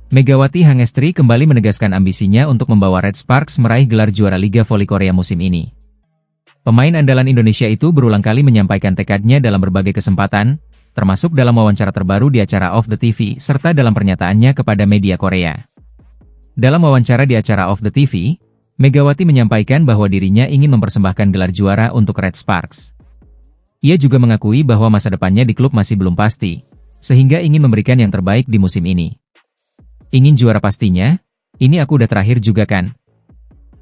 Megawati Hangestri kembali menegaskan ambisinya untuk membawa Red Sparks meraih gelar juara Liga Voli Korea musim ini. Pemain andalan Indonesia itu berulang kali menyampaikan tekadnya dalam berbagai kesempatan, termasuk dalam wawancara terbaru di acara Off the TV serta dalam pernyataannya kepada media Korea. Dalam wawancara di acara Off the TV, Megawati menyampaikan bahwa dirinya ingin mempersembahkan gelar juara untuk Red Sparks. Ia juga mengakui bahwa masa depannya di klub masih belum pasti, sehingga ingin memberikan yang terbaik di musim ini. Ingin juara pastinya, ini aku udah terakhir juga kan.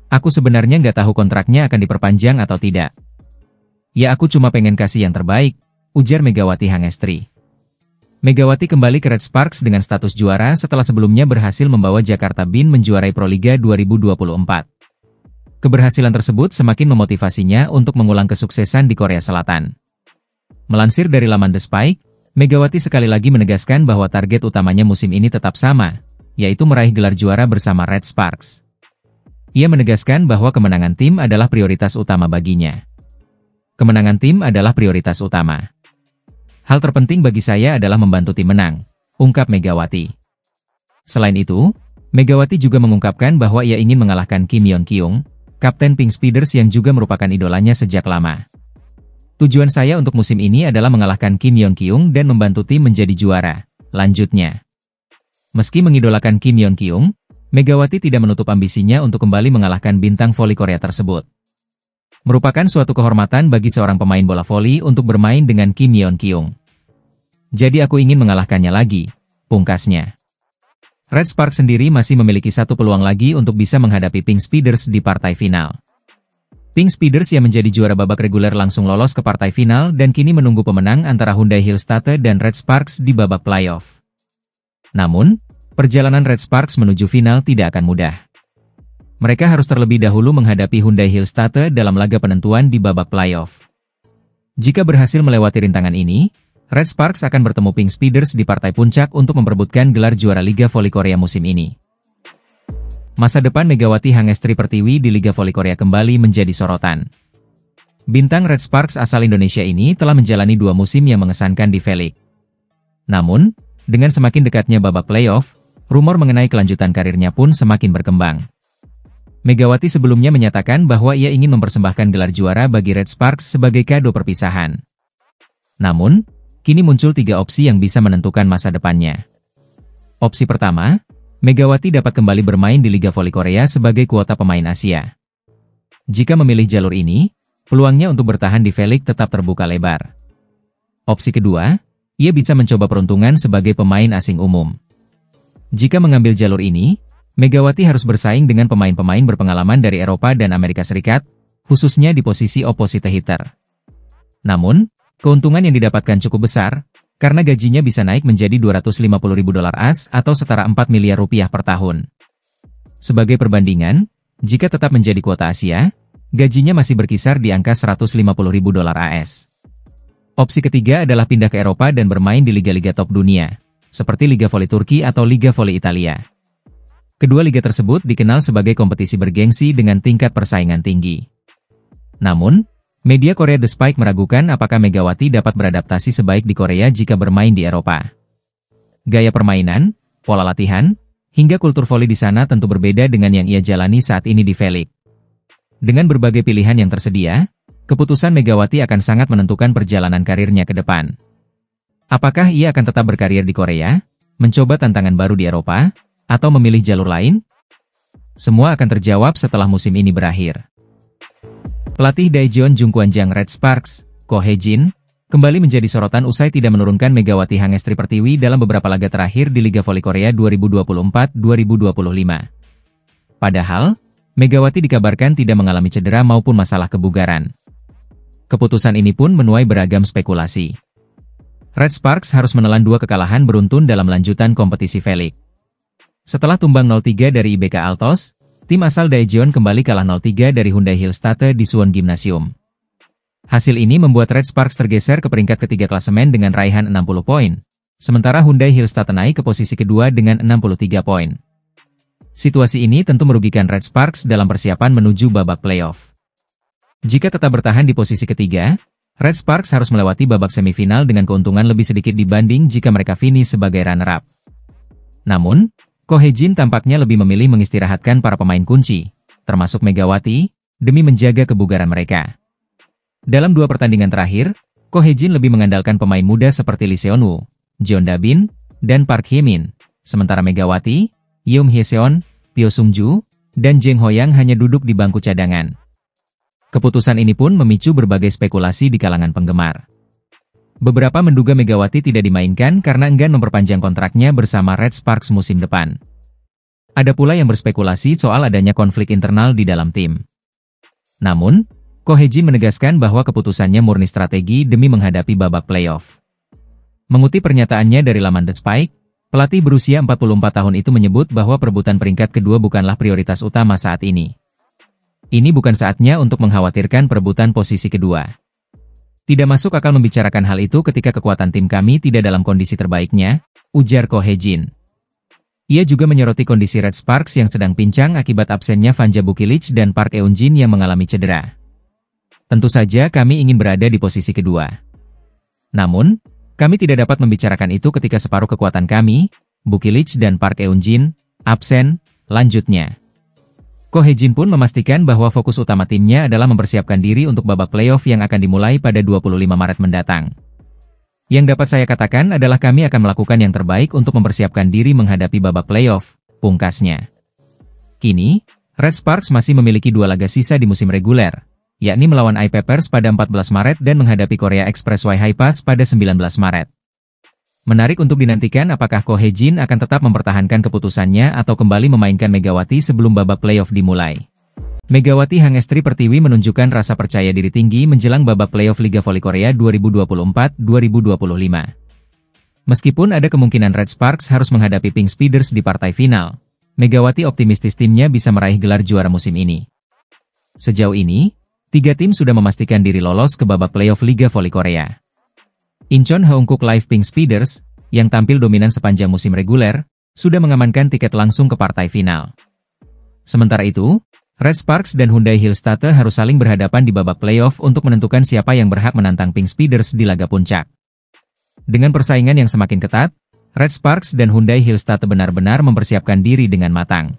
Aku sebenarnya nggak tahu kontraknya akan diperpanjang atau tidak. Ya aku cuma pengen kasih yang terbaik, ujar Megawati Hangestri. Megawati kembali ke Red Sparks dengan status juara setelah sebelumnya berhasil membawa Jakarta Bin menjuarai Proliga 2024. Keberhasilan tersebut semakin memotivasinya untuk mengulang kesuksesan di Korea Selatan. Melansir dari laman The Spike, Megawati sekali lagi menegaskan bahwa target utamanya musim ini tetap sama, yaitu meraih gelar juara bersama Red Sparks. Ia menegaskan bahwa kemenangan tim adalah prioritas utama baginya. Kemenangan tim adalah prioritas utama. Hal terpenting bagi saya adalah membantu tim menang, ungkap Megawati. Selain itu, Megawati juga mengungkapkan bahwa ia ingin mengalahkan Kim Yeon Kyung, kapten Pink Speeders yang juga merupakan idolanya sejak lama. Tujuan saya untuk musim ini adalah mengalahkan Kim Yeon Kyung dan membantu tim menjadi juara, lanjutnya. Meski mengidolakan Kim Yeon Kyung, Megawati tidak menutup ambisinya untuk kembali mengalahkan bintang voli Korea tersebut. Merupakan suatu kehormatan bagi seorang pemain bola voli untuk bermain dengan Kim Yeon Kyung. Jadi aku ingin mengalahkannya lagi, pungkasnya. Red Sparks sendiri masih memiliki satu peluang lagi untuk bisa menghadapi Pink Speeders di partai final. Pink Speeders yang menjadi juara babak reguler langsung lolos ke partai final dan kini menunggu pemenang antara Hyundai Hillstatte dan Red Sparks di babak playoff. Namun, perjalanan Red Sparks menuju final tidak akan mudah. Mereka harus terlebih dahulu menghadapi Hyundai Hillstatte dalam laga penentuan di babak playoff. Jika berhasil melewati rintangan ini, Red Sparks akan bertemu Pink Speeders di partai puncak untuk memperebutkan gelar juara Liga Voli Korea musim ini. Masa depan Megawati Hangestri Pertiwi di Liga Voli Korea kembali menjadi sorotan. Bintang Red Sparks asal Indonesia ini telah menjalani 2 musim yang mengesankan di V-League. Namun, dengan semakin dekatnya babak playoff, rumor mengenai kelanjutan karirnya pun semakin berkembang. Megawati sebelumnya menyatakan bahwa ia ingin mempersembahkan gelar juara bagi Red Sparks sebagai kado perpisahan. Namun, kini muncul 3 opsi yang bisa menentukan masa depannya. Opsi pertama, Megawati dapat kembali bermain di Liga Voli Korea sebagai kuota pemain Asia. Jika memilih jalur ini, peluangnya untuk bertahan di V-League tetap terbuka lebar. Opsi kedua, ia bisa mencoba peruntungan sebagai pemain asing umum. Jika mengambil jalur ini, Megawati harus bersaing dengan pemain-pemain berpengalaman dari Eropa dan Amerika Serikat, khususnya di posisi opposite hitter. Namun, keuntungan yang didapatkan cukup besar, karena gajinya bisa naik menjadi $250.000 AS atau setara 4 miliar rupiah per tahun. Sebagai perbandingan, jika tetap menjadi kuota Asia, gajinya masih berkisar di angka $150.000 AS. Opsi ketiga adalah pindah ke Eropa dan bermain di liga-liga top dunia, seperti Liga Voli Turki atau Liga Voli Italia. Kedua liga tersebut dikenal sebagai kompetisi bergengsi dengan tingkat persaingan tinggi. Namun, media Korea The Spike meragukan apakah Megawati dapat beradaptasi sebaik di Korea jika bermain di Eropa. Gaya permainan, pola latihan, hingga kultur voli di sana tentu berbeda dengan yang ia jalani saat ini di V-League. Dengan berbagai pilihan yang tersedia, keputusan Megawati akan sangat menentukan perjalanan karirnya ke depan. Apakah ia akan tetap berkarir di Korea, mencoba tantangan baru di Eropa, atau memilih jalur lain? Semua akan terjawab setelah musim ini berakhir. Pelatih Daejeon Jungkwanjang Red Sparks, Ko Hae-jin, kembali menjadi sorotan usai tidak menurunkan Megawati Hangestri Pertiwi dalam beberapa laga terakhir di Liga Voli Korea 2024-2025. Padahal, Megawati dikabarkan tidak mengalami cedera maupun masalah kebugaran. Keputusan ini pun menuai beragam spekulasi. Red Sparks harus menelan 2 kekalahan beruntun dalam lanjutan kompetisi V-League. Setelah tumbang 0-3 dari IBK Altos, tim asal Daejeon kembali kalah 0-3 dari Hyundai Hillstatte di Suwon Gymnasium. Hasil ini membuat Red Sparks tergeser ke peringkat ketiga klasemen dengan raihan 60 poin, sementara Hyundai Hillstatte naik ke posisi kedua dengan 63 poin. Situasi ini tentu merugikan Red Sparks dalam persiapan menuju babak playoff. Jika tetap bertahan di posisi ketiga, Red Sparks harus melewati babak semifinal dengan keuntungan lebih sedikit dibanding jika mereka finish sebagai runner-up. Namun, Ko Hee-jin tampaknya lebih memilih mengistirahatkan para pemain kunci, termasuk Megawati, demi menjaga kebugaran mereka. Dalam 2 pertandingan terakhir, Ko Hee-jin lebih mengandalkan pemain muda seperti Lee Seon-woo, Jeon Da-bin, dan Park Hye-min, sementara Megawati, Yoon Hye-seon, Pyo Sung-ju, dan Jang Ho-yang hanya duduk di bangku cadangan. Keputusan ini pun memicu berbagai spekulasi di kalangan penggemar. Beberapa menduga Megawati tidak dimainkan karena enggan memperpanjang kontraknya bersama Red Sparks musim depan. Ada pula yang berspekulasi soal adanya konflik internal di dalam tim. Namun, Ko Hee-jin menegaskan bahwa keputusannya murni strategi demi menghadapi babak playoff. Mengutip pernyataannya dari laman The Spike, pelatih berusia 44 tahun itu menyebut bahwa perebutan peringkat kedua bukanlah prioritas utama saat ini. Ini bukan saatnya untuk mengkhawatirkan perebutan posisi kedua. Tidak masuk akal membicarakan hal itu ketika kekuatan tim kami tidak dalam kondisi terbaiknya, ujar Ko Hee-jin. Ia juga menyoroti kondisi Red Sparks yang sedang pincang akibat absennya Vanja Bukilic dan Park Eun-jin yang mengalami cedera. Tentu saja kami ingin berada di posisi kedua. Namun, kami tidak dapat membicarakan itu ketika separuh kekuatan kami, Bukilic dan Park Eun-jin, absen, lanjutnya. Ko Hee-jin pun memastikan bahwa fokus utama timnya adalah mempersiapkan diri untuk babak playoff yang akan dimulai pada 25 Maret mendatang. Yang dapat saya katakan adalah kami akan melakukan yang terbaik untuk mempersiapkan diri menghadapi babak playoff, pungkasnya. Kini, Red Sparks masih memiliki 2 laga sisa di musim reguler, yakni melawan I-Papers pada 14 Maret dan menghadapi Korea Expressway High-Pass pada 19 Maret. Menarik untuk dinantikan apakah Ko Hee-jin akan tetap mempertahankan keputusannya atau kembali memainkan Megawati sebelum babak playoff dimulai. Megawati Hangestri Pertiwi menunjukkan rasa percaya diri tinggi menjelang babak playoff Liga Voli Korea 2024-2025. Meskipun ada kemungkinan Red Sparks harus menghadapi Pink Speeders di partai final, Megawati optimistis timnya bisa meraih gelar juara musim ini. Sejauh ini, 3 tim sudah memastikan diri lolos ke babak playoff Liga Voli Korea. Incheon Haeunkook Live Pink Speeders, yang tampil dominan sepanjang musim reguler, sudah mengamankan tiket langsung ke partai final. Sementara itu, Red Sparks dan Hyundai Hillstatte harus saling berhadapan di babak playoff untuk menentukan siapa yang berhak menantang Pink Speeders di laga puncak. Dengan persaingan yang semakin ketat, Red Sparks dan Hyundai Hillstatte benar-benar mempersiapkan diri dengan matang.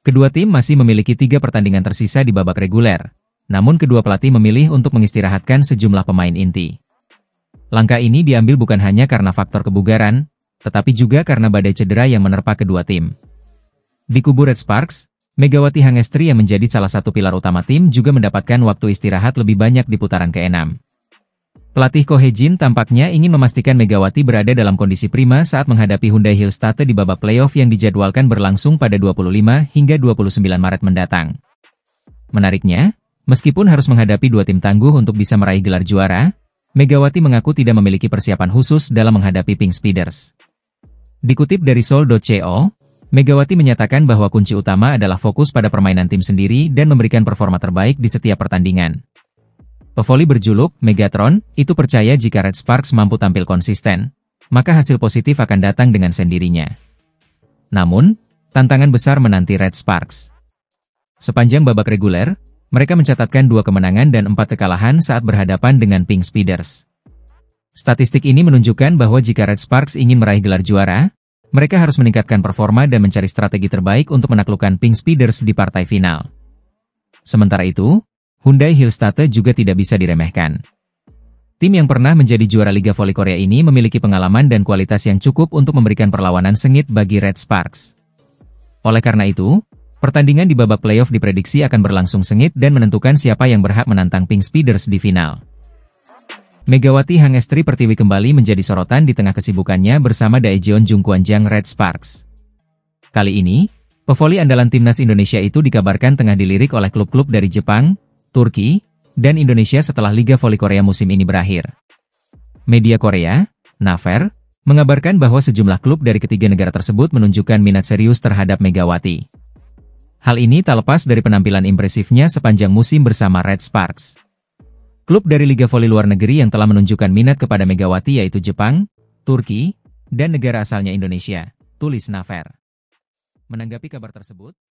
Kedua tim masih memiliki 3 pertandingan tersisa di babak reguler, namun kedua pelatih memilih untuk mengistirahatkan sejumlah pemain inti. Langkah ini diambil bukan hanya karena faktor kebugaran, tetapi juga karena badai cedera yang menerpa kedua tim. Di kubu Red Sparks, Megawati Hangestri yang menjadi salah satu pilar utama tim juga mendapatkan waktu istirahat lebih banyak di putaran ke-6. Pelatih Ko Hee-jin tampaknya ingin memastikan Megawati berada dalam kondisi prima saat menghadapi Hyundai Hillstatte di babak playoff yang dijadwalkan berlangsung pada 25 hingga 29 Maret mendatang. Menariknya, meskipun harus menghadapi 2 tim tangguh untuk bisa meraih gelar juara, Megawati mengaku tidak memiliki persiapan khusus dalam menghadapi Pink Speeders. Dikutip dari Seoul.co, Megawati menyatakan bahwa kunci utama adalah fokus pada permainan tim sendiri dan memberikan performa terbaik di setiap pertandingan. Pevoli berjuluk Megatron itu percaya jika Red Sparks mampu tampil konsisten, maka hasil positif akan datang dengan sendirinya. Namun, tantangan besar menanti Red Sparks. Sepanjang babak reguler, mereka mencatatkan 2 kemenangan dan 4 kekalahan saat berhadapan dengan Pink Speeders. Statistik ini menunjukkan bahwa jika Red Sparks ingin meraih gelar juara, mereka harus meningkatkan performa dan mencari strategi terbaik untuk menaklukkan Pink Speeders di partai final. Sementara itu, Hyundai Hillstatte juga tidak bisa diremehkan. Tim yang pernah menjadi juara Liga Voli Korea ini memiliki pengalaman dan kualitas yang cukup untuk memberikan perlawanan sengit bagi Red Sparks. Oleh karena itu, pertandingan di babak playoff diprediksi akan berlangsung sengit dan menentukan siapa yang berhak menantang Pink Speeders di final. Megawati Hangestri Pertiwi kembali menjadi sorotan di tengah kesibukannya bersama Daejeon Jungkwanjang Red Sparks. Kali ini, pevoli andalan timnas Indonesia itu dikabarkan tengah dilirik oleh klub-klub dari Jepang, Turki, dan Indonesia setelah Liga Voli Korea musim ini berakhir. Media Korea, Naver, mengabarkan bahwa sejumlah klub dari ketiga negara tersebut menunjukkan minat serius terhadap Megawati. Hal ini tak lepas dari penampilan impresifnya sepanjang musim bersama Red Sparks. Klub dari Liga Voli luar negeri yang telah menunjukkan minat kepada Megawati yaitu Jepang, Turki, dan negara asalnya Indonesia, tulis Naver. Menanggapi kabar tersebut,